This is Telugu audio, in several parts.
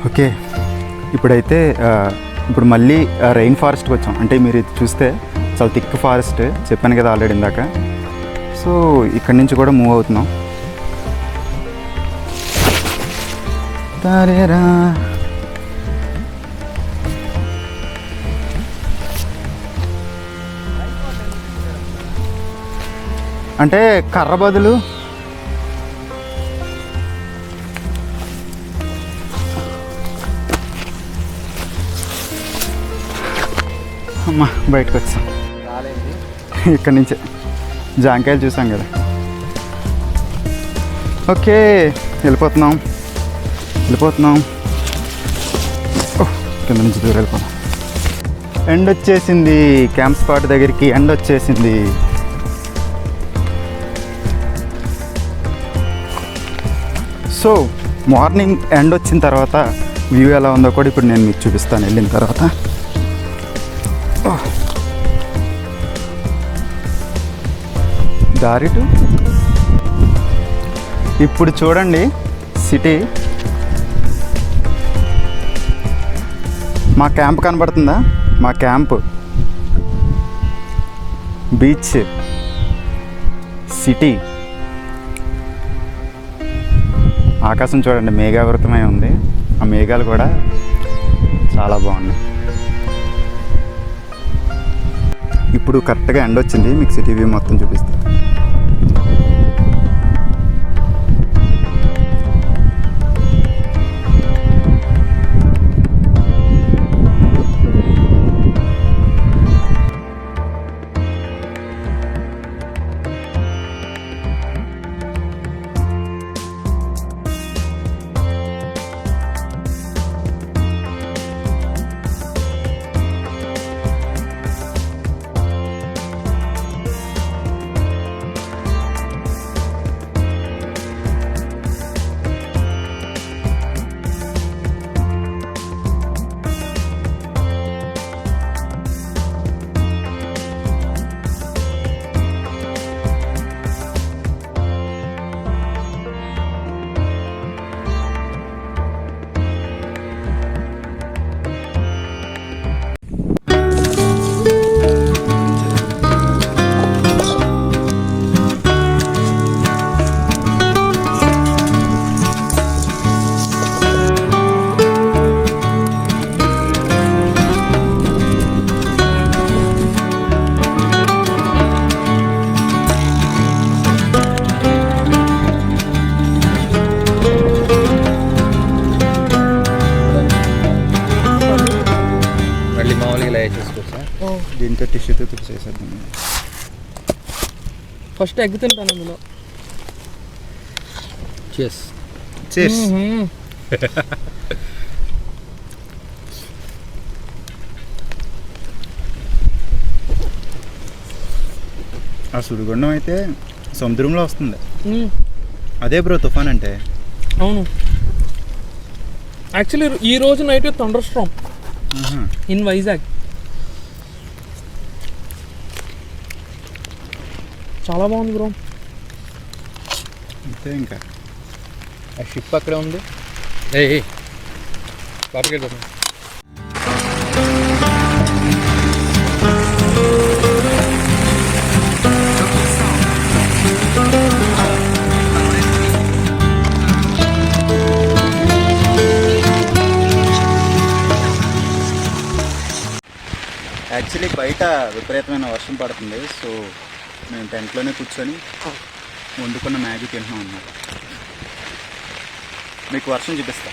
ఓకే, ఇప్పుడైతే ఇప్పుడు మళ్ళీ రెయిన్ ఫారెస్ట్కి వచ్చాం. అంటే మీరు ఇది చూస్తే చాలా థిక్ ఫారెస్ట్ చెప్పాను కదా ఆల్రెడీ ఇందాక. సో ఇక్కడి నుంచి కూడా మూవ్ అవుతున్నాం. తారేరా అంటే కర్ర బదులు అమ్మా బయటకు వచ్చాం. ఇక్కడి నుంచే జాంకాయలు చూసాం కదా. ఓకే, వెళ్ళిపోతున్నాం. కింద నుంచి దూరం వెళ్ళిపోతాం. ఎండ్ వచ్చేసింది, క్యాంప్ స్పాట్ దగ్గరికి ఎండ్ వచ్చేసింది. సో మార్నింగ్ ఎండ్ వచ్చిన తర్వాత వ్యూ ఎలా ఉందో కూడా ఇప్పుడు నేను మీకు చూపిస్తాను వెళ్ళిన తర్వాత. దారిటు ఇప్పుడు చూడండి సిటీ. మా క్యాంప్ కనబడుతుందా? మా క్యాంప్, బీచ్, సిటీ, ఆకాశం చూడండి మేఘావృతమై ఉంది. ఆ మేఘాలు కూడా చాలా బాగున్నాయి. ఇప్పుడు కరెక్ట్గా ఎండ్ వచ్చింది, మీకు సిటీ వ్యూ మొత్తం చూపిస్తాను. దీంతో టిష్యూతో చేసేద్దాం. ఫస్ట్ ఎగ్ తింటాను అందులో. చేస్ చేస్. ఆ సుడిగుండం అయితే సముద్రంలో వస్తుంది. అదే బ్రో తుఫాన్ అంటే. అవును, యాక్చువల్లీ ఈ రోజు night thunder Storm in Vizag. చాలా బాగుంది బ్రో. అంతే, ఇంకా ఆ షిప్ అక్కడే ఉంది. ఏ లోపలికి వెళ్ళిపోతాం. యాక్చువల్లీ బయట విపరీతమైన వర్షం పడుతుంది. సో మేము టెంట్లోనే కూర్చొని వండుకున్న మ్యాగీ తింటున్నాం అన్నమాట. మీకు వర్షం చూపిస్తా.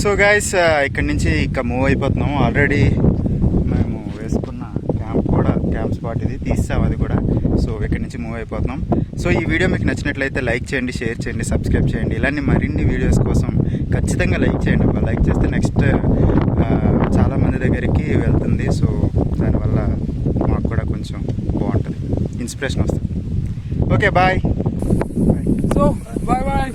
సో గైస్, ఇక్కడి నుంచి ఇక మూవ్ అయిపోతున్నాము. ఆల్రెడీ మేము వేసుకున్న క్యాంప్ స్పాట్ ఇది తీసాం, అది కూడా. సో ఇక్కడి నుంచి మూవ్ అయిపోతున్నాం. సో ఈ వీడియో మీకు నచ్చినట్లయితే లైక్ చేయండి, షేర్ చేయండి, సబ్స్క్రైబ్ చేయండి. ఇలాంటి మరిన్ని వీడియోస్ కోసం ఖచ్చితంగా లైక్ చేయండి. లైక్ చేస్తే నెక్స్ట్ చాలా మంది దగ్గరికి వెళ్తుంది. సో దానివల్ల మాకు కూడా కొంచెం బాగుంటుంది, ఇన్స్పిరేషన్ వస్తుంది. Okay bye. So bye bye.